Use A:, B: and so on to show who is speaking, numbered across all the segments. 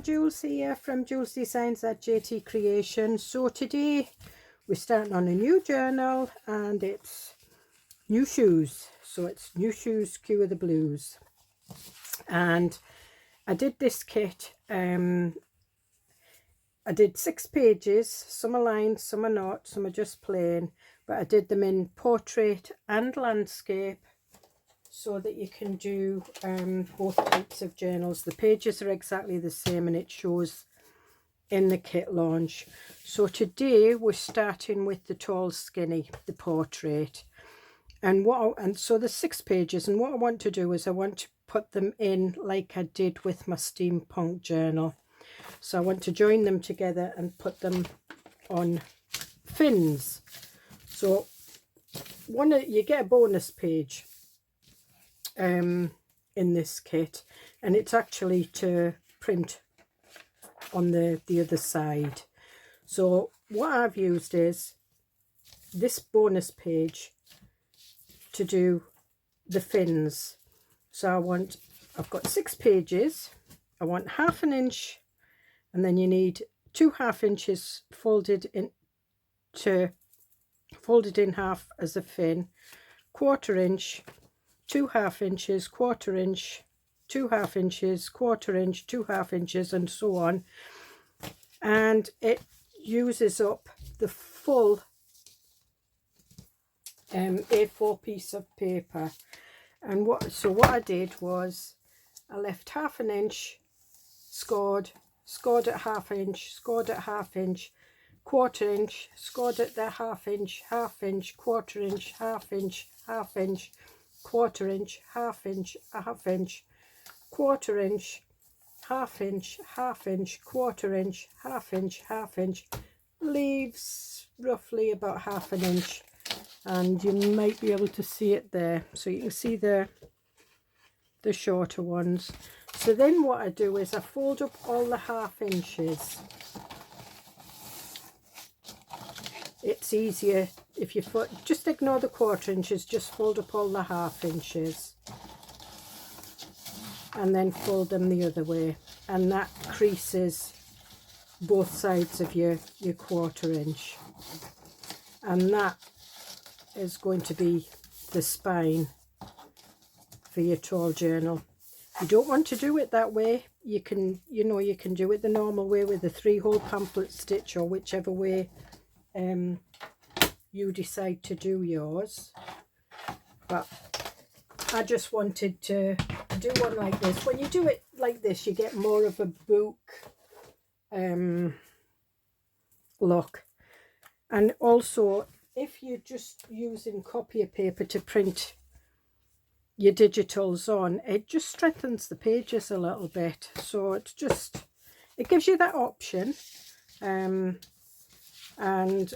A: Joolse here from Joolsedesigns at JT Creations. So today we're starting on a new journal and it's new shoes. So it's new shoes, Cue of the Blues. And I did this kit. I did 6 pages. Some are lined, some are not, some are just plain. But I did them in portrait and landscape, so that you can do both types of journals. The pages are exactly the same and it shows in the kit launch. So today we're starting with the tall skinny, the portrait. And so there's 6 pages, and what I want to do is I want to put them in like I did with my steampunk journal. So I want to join them together and put them on fins. So you get a bonus page in this kit, and it's actually to print on the other side. So what I've used is this bonus page to do the fins. So I've got 6 pages. I want 1/2 inch, and then you need 2 1/2 inches folded in half as a fin, 1/4 inch, 2 1/2 inches, 1/4 inch, 2 1/2 inches, 1/4 inch, 2 1/2 inches, and so on. And it uses up the full A4 piece of paper. And what I did was I left 1/2 inch scored at 1/2 inch, scored at 1/2 inch, 1/4 inch, scored at the 1/2 inch, 1/2 inch, 1/4 inch, 1/2 inch, 1/2 inch, 1/4 inch, 1/2 inch, 1/2 inch, 1/4 inch, 1/2 inch, 1/2 inch, 1/4 inch, 1/2 inch, 1/2 inch, leaves roughly about 1/2 inch, and you might be able to see it there. So you can see the shorter ones. So then what I do is I fold up all the 1/2 inches. It's easier if you just ignore the 1/4 inches, just fold up all the 1/2 inches and then fold them the other way, and that creases both sides of your 1/4 inch, and that is going to be the spine for your tall journal. You don't want to do it that way. You can do it the normal way with a 3-hole pamphlet stitch, or whichever way you decide to do yours. But I just wanted to do one like this. When you do it like this, you get more of a book look. And also, if you're just using copier paper to print your digitals on, it just strengthens the pages a little bit. So it gives you that option. And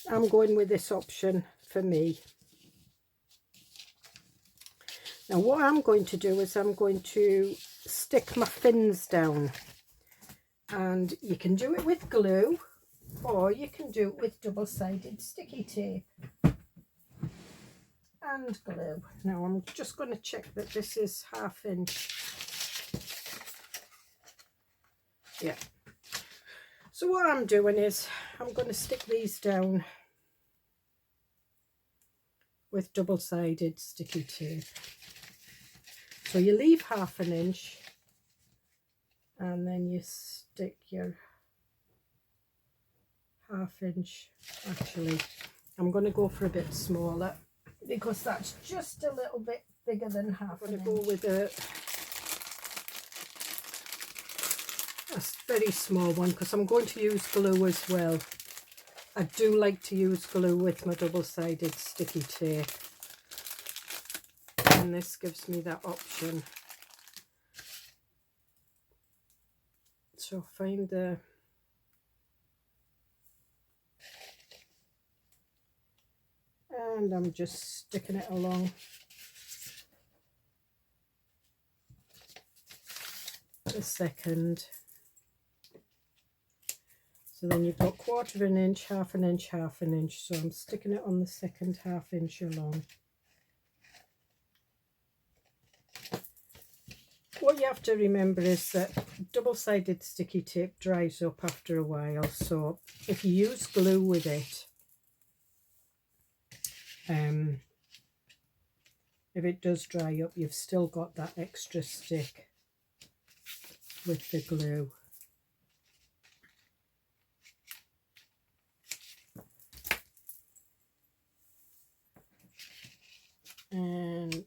A: I'm going with this option for me. Now what I'm going to do is I'm going to stick my fins down, and you can do it with glue, or you can do it with double-sided sticky tape and glue. Now I'm just going to check that this is 1/2 inch. Yeah. So what I'm doing is I'm going to stick these down with double-sided sticky tape. So you leave 1/2 inch, and then you stick your 1/2 inch. Actually, I'm going to go for a bit smaller because that's just a little bit bigger than 1/2 inch. I'm going to go with a very small one because I'm going to use glue as well. I do like to use glue with my double-sided sticky tape, and this gives me that option. So find the and I'm just sticking it along the second. So then you've got 1/4 inch, 1/2 inch, 1/2 inch. So I'm sticking it on the second 1/2 inch along. What you have to remember is that double-sided sticky tape dries up after a while, so if you use glue with it, if it does dry up, you've still got that extra stick with the glue. And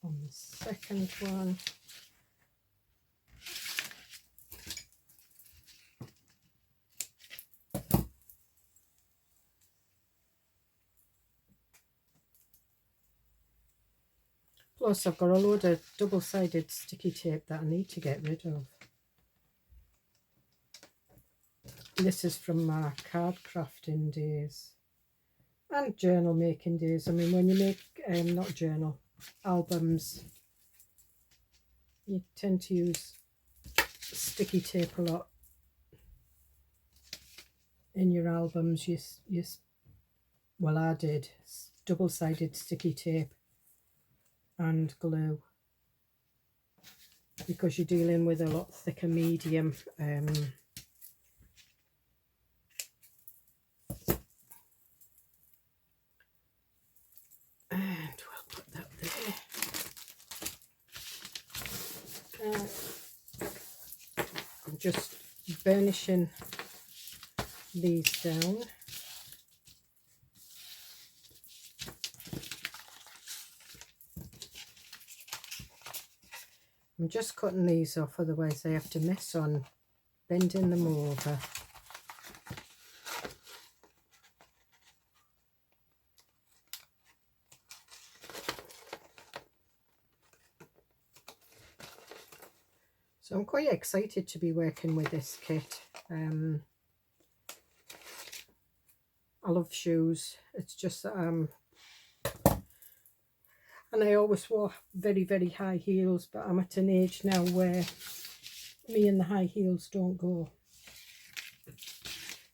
A: on the second one, plus I've got a load of double-sided sticky tape that I need to get rid of. This is from my card crafting days and journal making days. I mean, when you make, not journal, albums, you tend to use sticky tape a lot in your albums. Well, I did double-sided sticky tape and glue, because you're dealing with a lot thicker medium. And we'll put that there. I'm just burnishing these down. I'm just cutting these off, otherwise I have to mess on bending them over. So I'm quite excited to be working with this kit. I love shoes. It's just that and I always wore very, very high heels, but I'm at an age now where me and the high heels don't go.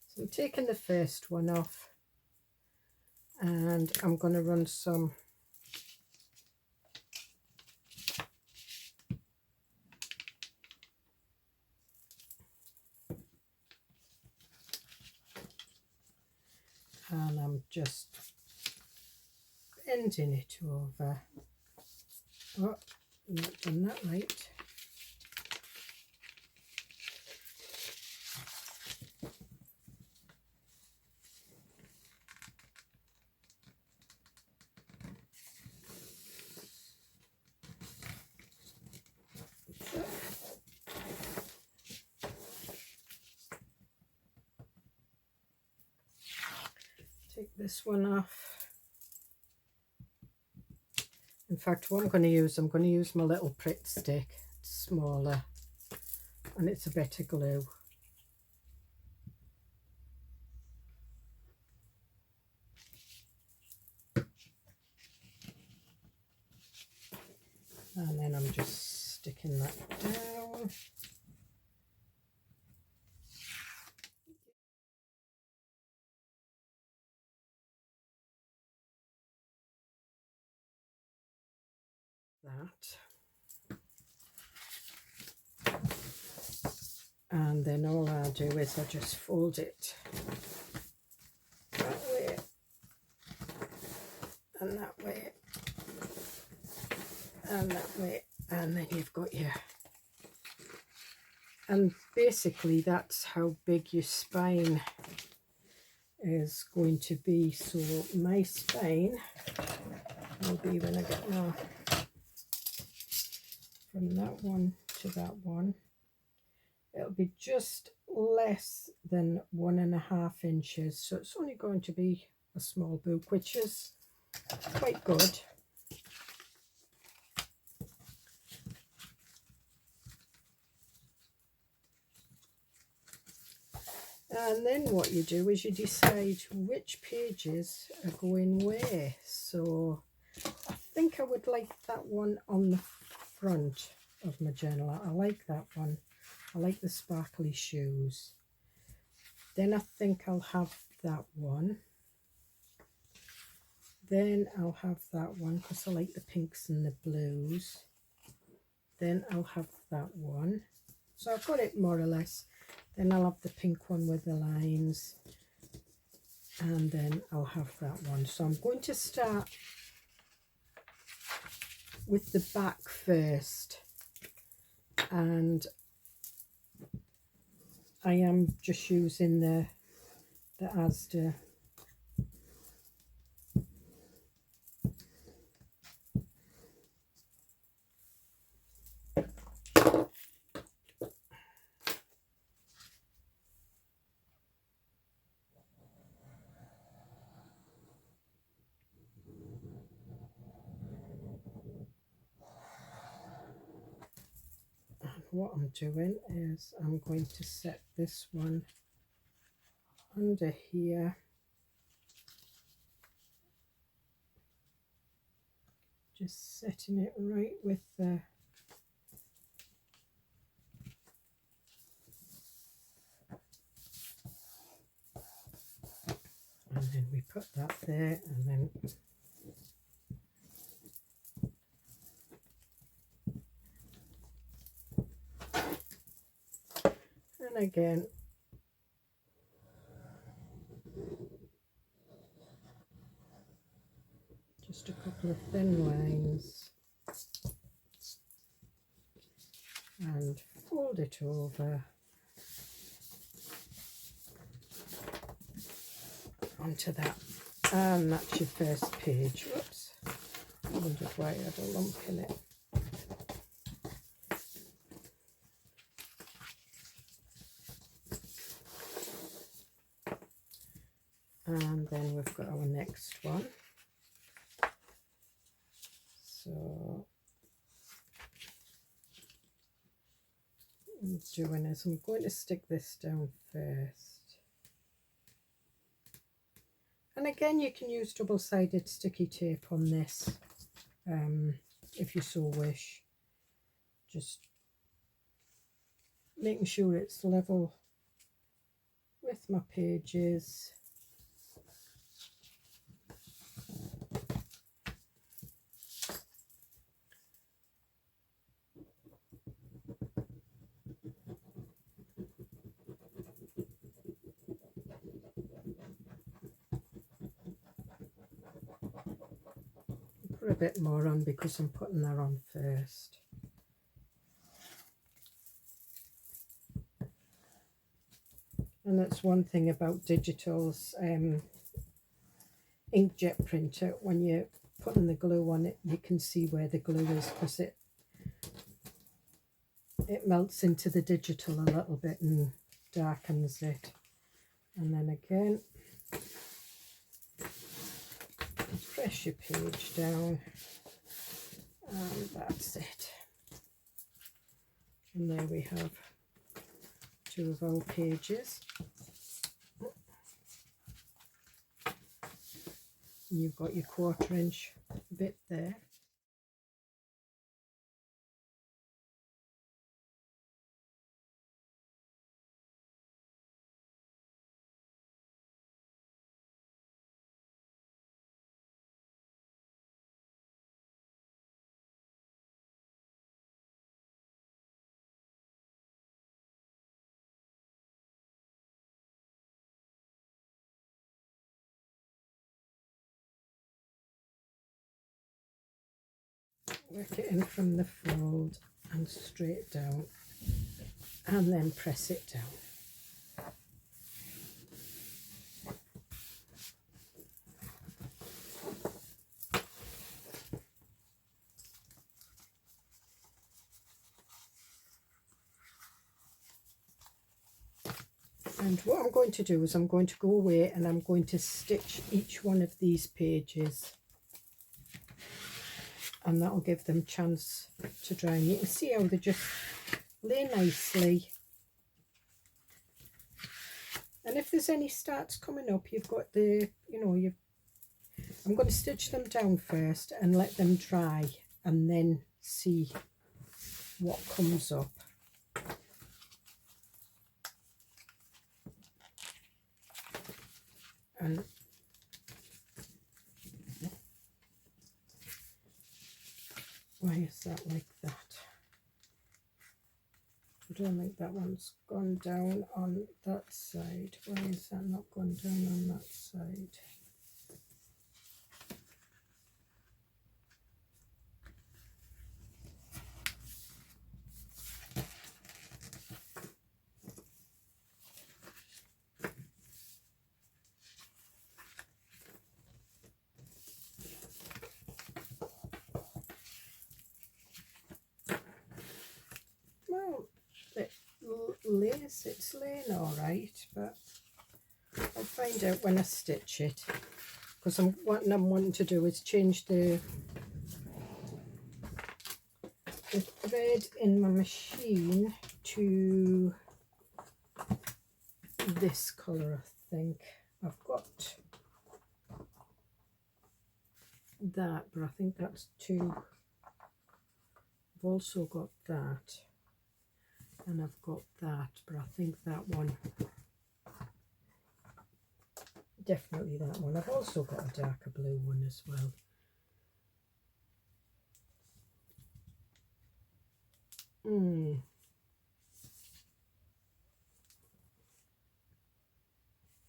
A: So I'm taking the first one off, and I'm going to run some and I'm just bending it over. Oh, I'm not done that right. Take this one off. In fact, what I'm going to use my little Pritt stick. It's smaller and it's a better glue. And then I'm just sticking that down. That. And then all I do is I just fold it that way and that way and that way, and then you've got your, and basically that's how big your spine is going to be. So my spine will be, when I get now from that one to that one, it'll be just less than 1.5 inches. So it's only going to be a small book, which is quite good. And then what you do is you decide which pages are going where. So I think I would like that one on the front of my journal. I like that one. I like the sparkly shoes. Then I think I'll have that one. Then I'll have that one because I like the pinks and the blues. then I'll have that one. So I've got it more or less. Then I'll have the pink one with the lines, and then I'll have that one. So I'm going to start with the back first, and I am just using the Asda. What I'm doing is I'm going to set this one under here, just setting it right with the and then we put that there, and then and again just a couple of thin lines and fold it over onto that, and that's your first page. Whoops, I wondered why I had a lump in it. And then we've got our next one. So what I'm doing is I'm going to stick this down first. And again, you can use double-sided sticky tape on this if you so wish. Just making sure it's level with my pages. Put a bit more on because I'm putting that on first. And that's one thing about Digital's inkjet printer. When you're putting the glue on it, you can see where the glue is, because it melts into the digital a little bit and darkens it. And then again, press your page down, and that's it. And there we have two of our pages. And you've got your 1/4 inch bit there. Work it in from the fold and straight down, and then press it down. And what I'm going to do is I'm going to go away and I'm going to stitch each one of these pages, and that'll give them a chance to dry. And you can see how they just lay nicely. And if there's any starts coming up, you've got the, I'm going to stitch them down first and let them dry, and then see what comes up. And why is that like that? I don't think that one's gone down on that side. Why is that not gone down on that side? Well, it's laying all right, but I'll find out when I stitch it, because what I'm wanting to do is change the thread in my machine to this colour. I think I've got that, but I think that's too. I've also got that, and I've got that, but I think that one, definitely that one. I've also got a darker blue one as well.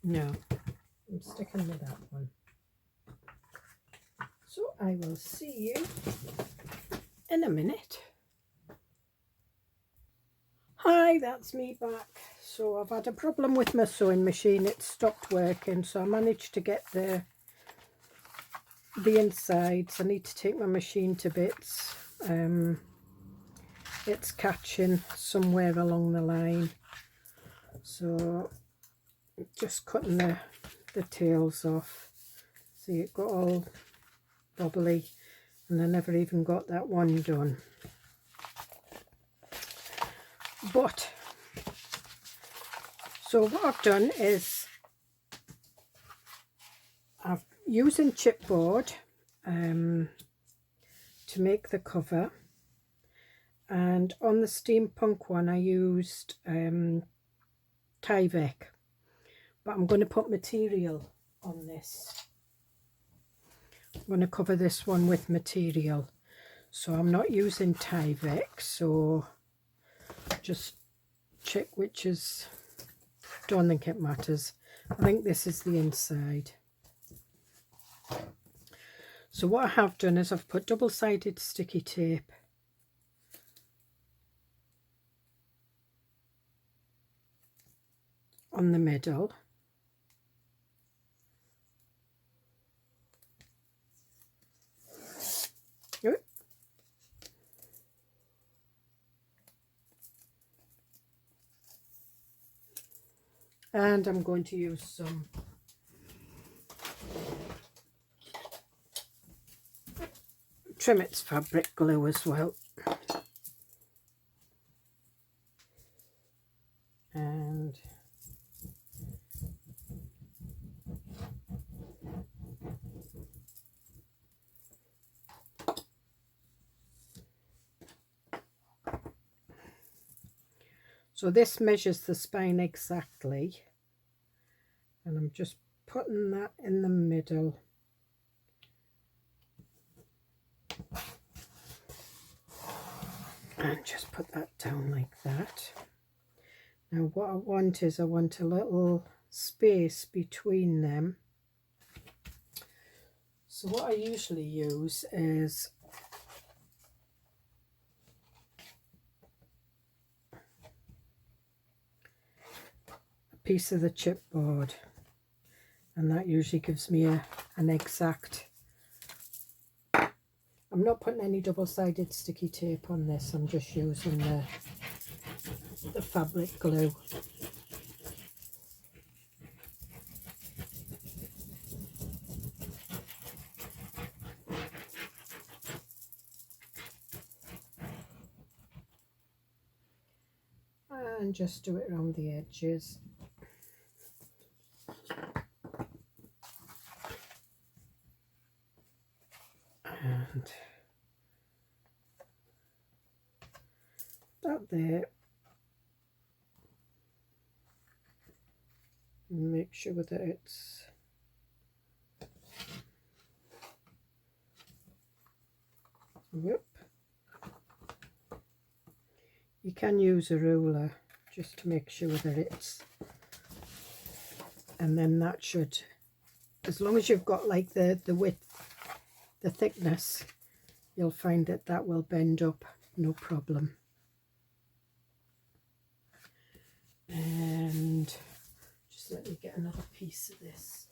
A: No, I'm sticking with that one. So I will see you in a minute. Hi, that's me back. So I've had a problem with my sewing machine. It stopped working, so I managed to get the insides. I need to take my machine to bits. It's catching somewhere along the line, so just cutting the tails off. See, it got all bobbly, and I never even got that one done. But so what I've done is I've using chipboard to make the cover, and on the steampunk one I used Tyvek, but I'm going to put material on this. I'm going to cover this one with material, so I'm not using Tyvek, so just check which is, don't think it matters. I think this is the inside. So what I have done is I've put double-sided sticky tape on the middle. And I'm going to use some Trimmets fabric glue as well. And so this measures the spine exactly, and I'm just putting that in the middle. And just put that down like that. Now what I want is I want a little space between them. So what I usually use is a piece of the chipboard, and that usually gives me an exact. I'm not putting any double-sided sticky tape on this, I'm just using the fabric glue. And just do it around the edges. And that there. Make sure that it's whoop. You can use a ruler just to make sure that it's, and then that should, as long as you've got like the width, the thickness, you'll find that that will bend up no problem. And just let me get another piece of this.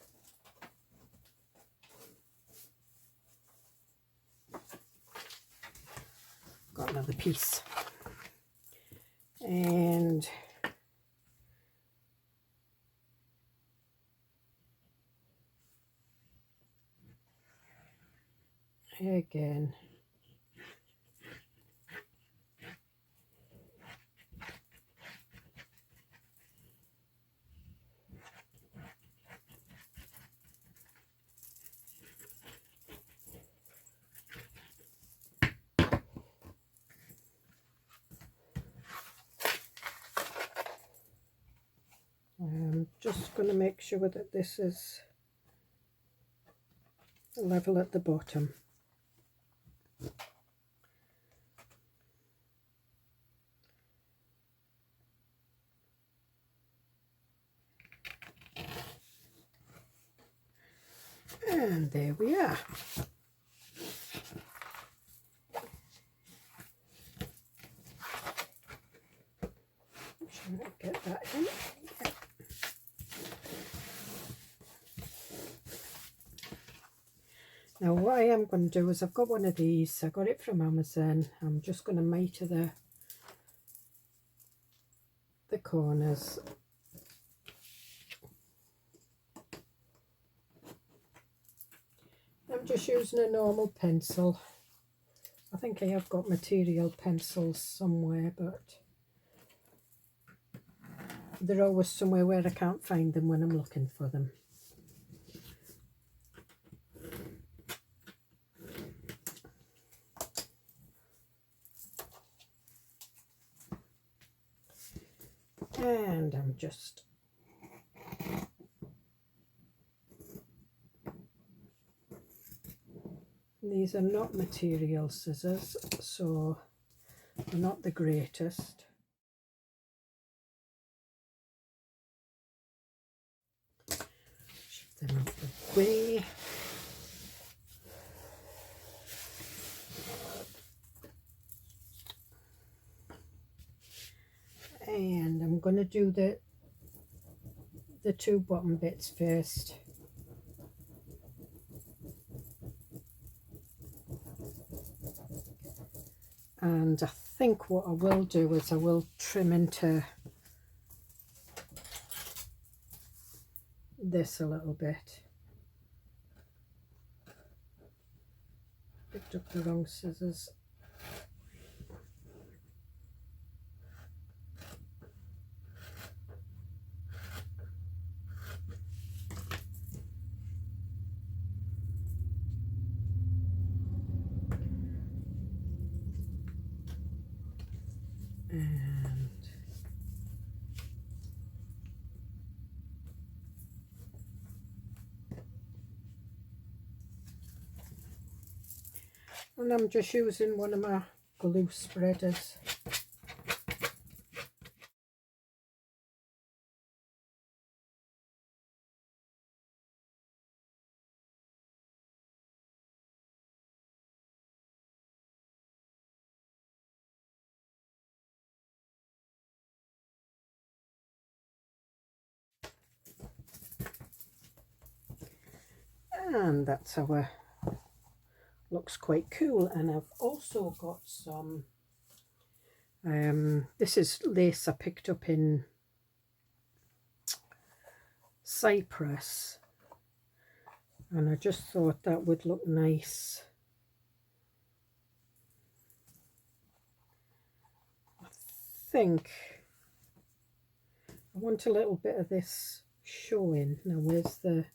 A: Got another piece. And again, I'm just going to make sure that this is level at the bottom. And there we are. Trying to get that in. Yeah. Now what I am going to do is I've got one of these. I got it from Amazon. I'm just going to mitre the corners. I'm just using a normal pencil. I think I have got material pencils somewhere, but they're always somewhere where I can't find them when I'm looking for them. And I'm just these are not material scissors, so they're not the greatest. Shift them out the way. And I'm going to do the two bottom bits first. And I think what I will do is I will trim into this a little bit. Picked up the wrong scissors. And I'm just using one of my glue spreaders. And that's our, looks quite cool. And I've also got some, this is lace I picked up in Cyprus, and I just thought that would look nice. I think I want a little bit of this showing. Now where's the,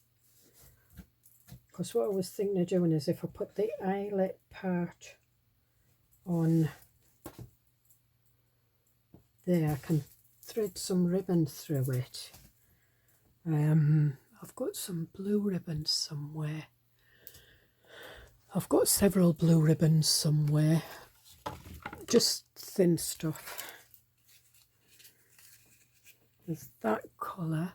A: because what I was thinking of doing is if I put the eyelet part on there, I can thread some ribbon through it. I've got some blue ribbons somewhere. I've got several blue ribbons somewhere, just thin stuff. There's that colour.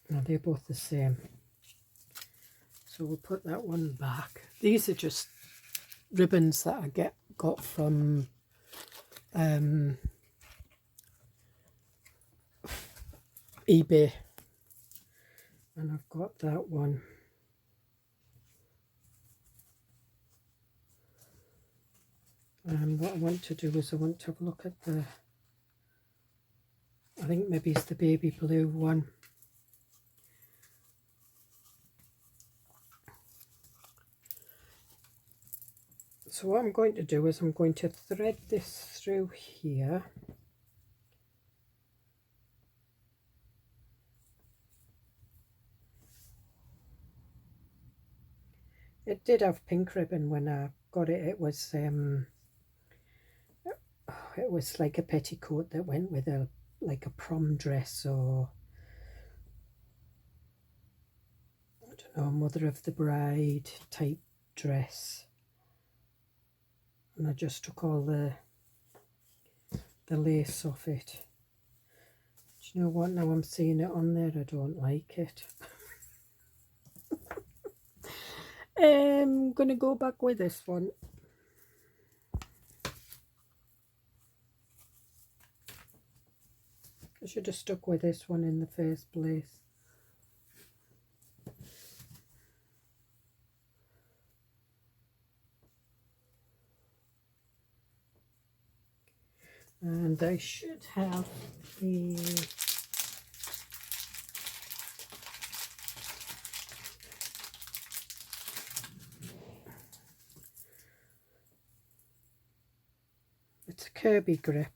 A: Now they're both the same. So we'll put that one back. These are just ribbons that I got from eBay. And I've got that one. And what I want to do is I want to have a look at the, I think maybe it's the baby blue one. So what I'm going to do is I'm going to thread this through here. It did have pink ribbon when I got it. It was like a petticoat that went with like a prom dress, or I don't know, mother of the bride type dress. And I just took all the lace off it. Do you know what? Now I'm seeing it on there, I don't like it. I'm gonna go back with this one. I should have stuck with this one in the first place. And I should have the it's a Kirby grip.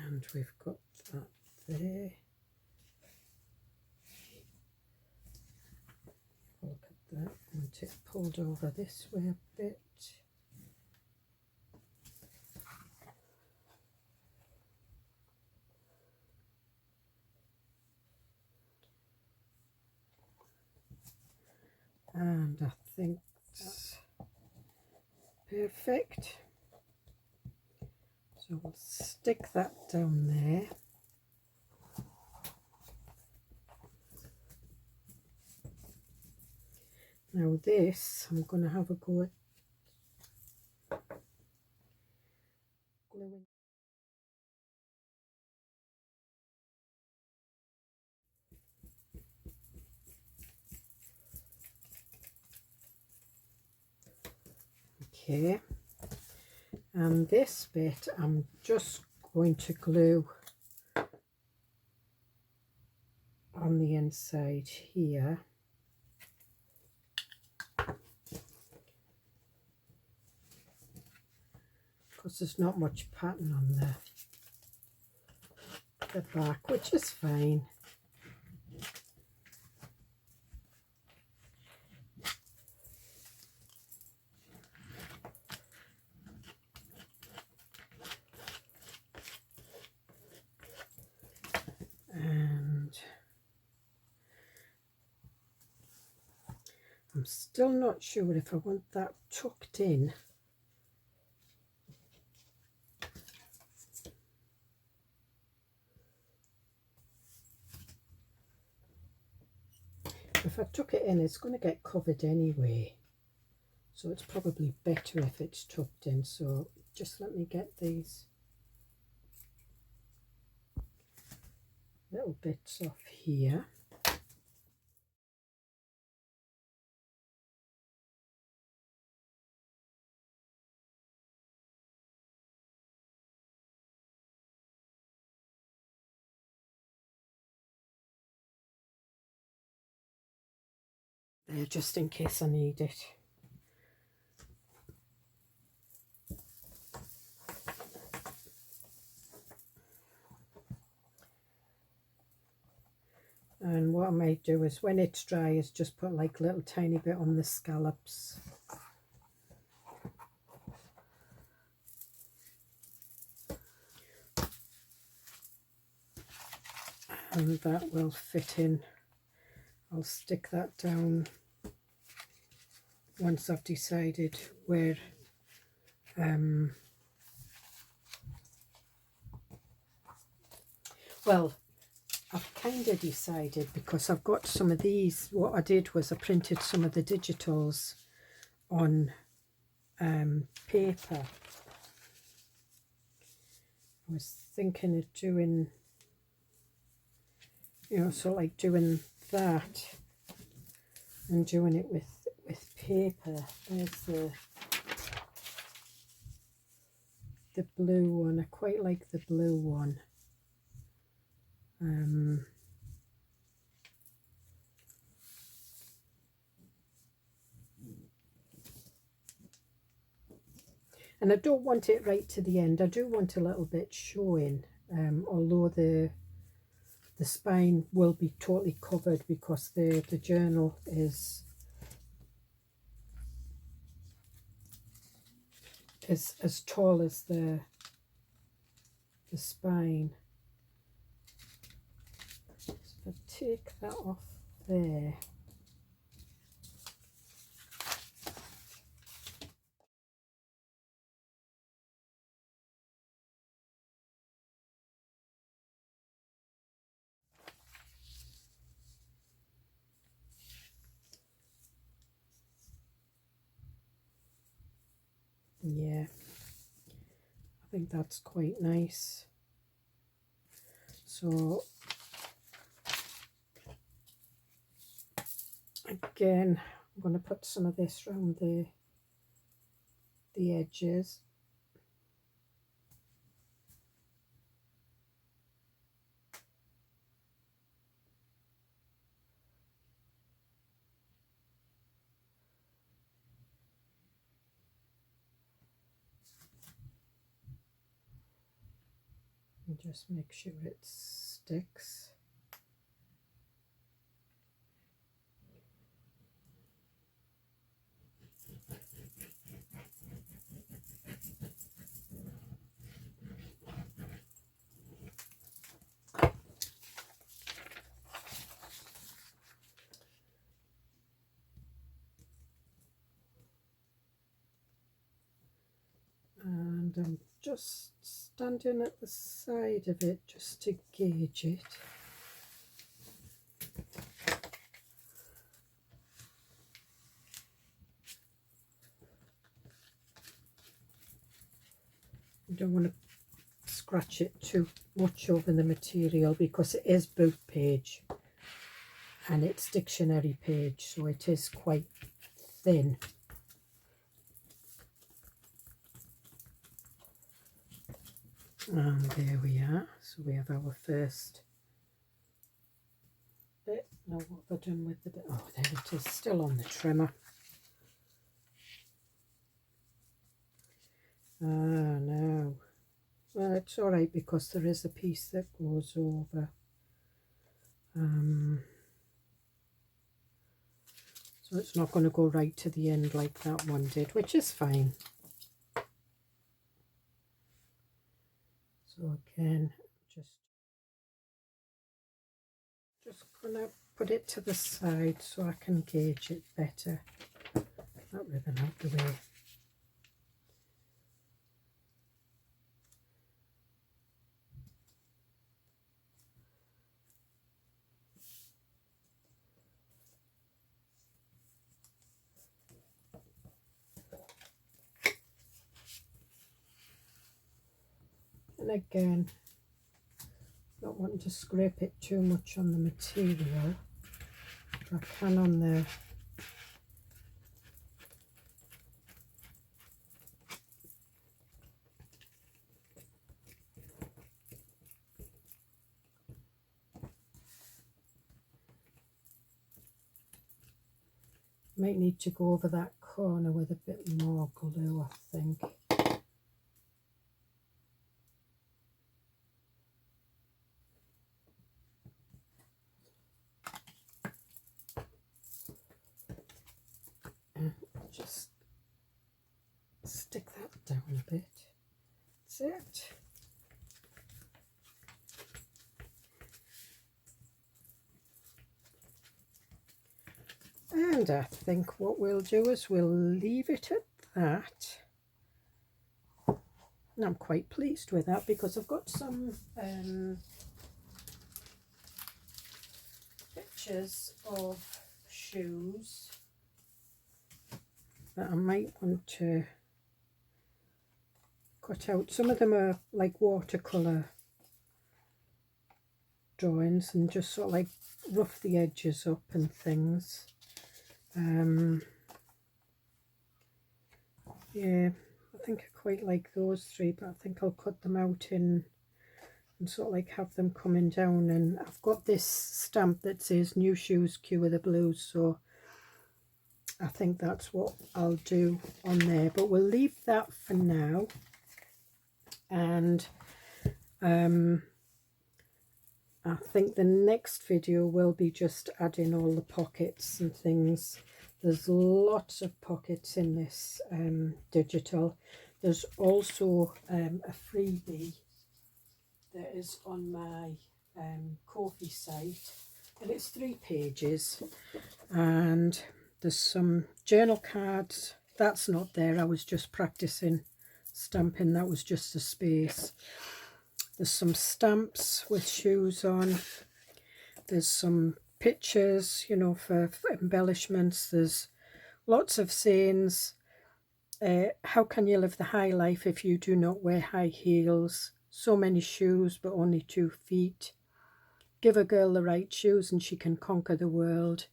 A: And we've got that there. Look at that. I want it pulled over this way a bit. And I think that's perfect. So we'll stick that down there. Now this, I'm going to have a go at gluing. Okay, and this bit I'm just going to glue on the inside here. Because there's not much pattern on the back, which is fine. And I'm still not sure if I want that tucked in. If I tuck it in, it's going to get covered anyway, so it's probably better if it's tucked in. So just let me get these little bits off here. There, just in case I need it. And what I might do is when it's dry is just put like a little tiny bit on the scallops. And that will fit in. I'll stick that down once I've decided where well, I've kind of decided, because I've got some of these. What I did was I printed some of the digitals on paper. I was thinking of doing, you know, so like doing that and doing it with paper. There's the blue one. I quite like the blue one. And I don't want it right to the end. I do want a little bit showing, although the spine will be totally covered because the journal is as tall as the spine. So if I take that off there, yeah, I think that's quite nice. So again, I'm going to put some of this around the edges. And just make sure it sticks. And I'm just standing at the side of it just to gauge it. You don't want to scratch it too much over the material because it is book page and it's dictionary page, so it is quite thin. And there we are. So we have our first bit. Now what have I done with the bit? Oh, there it is, still on the trimmer. Ah, no. Well, it's all right because there is a piece that goes over. So it's not going to go right to the end like that one did, which is fine. So again, just gonna put it to the side so I can gauge it better. Get that ribbon out the way. And again, not wanting to scrape it too much on the material, but I can on the might need to go over that corner with a bit more glue, I think. just stick that down a bit. That's it. And I think what we'll do is we'll leave it at that. And I'm quite pleased with that because I've got some pictures of shoes that I might want to cut out. Some of them are like watercolour drawings and just sort of like rough the edges up and things. Yeah, I think I quite like those three, but I think I'll cut them out in and sort of like have them coming down. And I've got this stamp that says new shoes, cue with the blues, so I think that's what I'll do on there, but we'll leave that for now. And I think the next video will be just adding all the pockets and things. There's lots of pockets in this digital. There's also a freebie that is on my Ko-fi site, and it's 3 pages, and there's some journal cards. That's not there, I was just practicing stamping, that was just a space. There's some stamps with shoes on. There's some pictures, you know, for embellishments. There's lots of sayings. How can you live the high life if you do not wear high heels? So many shoes but only 2 feet. Give a girl the right shoes and she can conquer the world.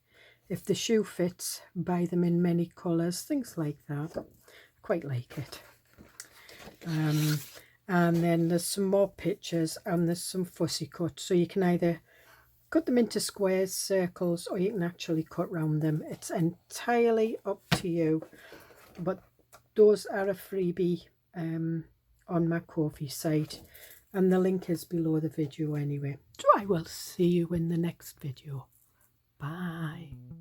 A: If the shoe fits, buy them in many colours. Things like that. I quite like it. And then there's some more pictures and there's some fussy cuts. So you can either cut them into squares, circles, or you can actually cut round them. It's entirely up to you. But those are a freebie on my Ko-fi site. And the link is below the video anyway. So I will see you in the next video. Bye.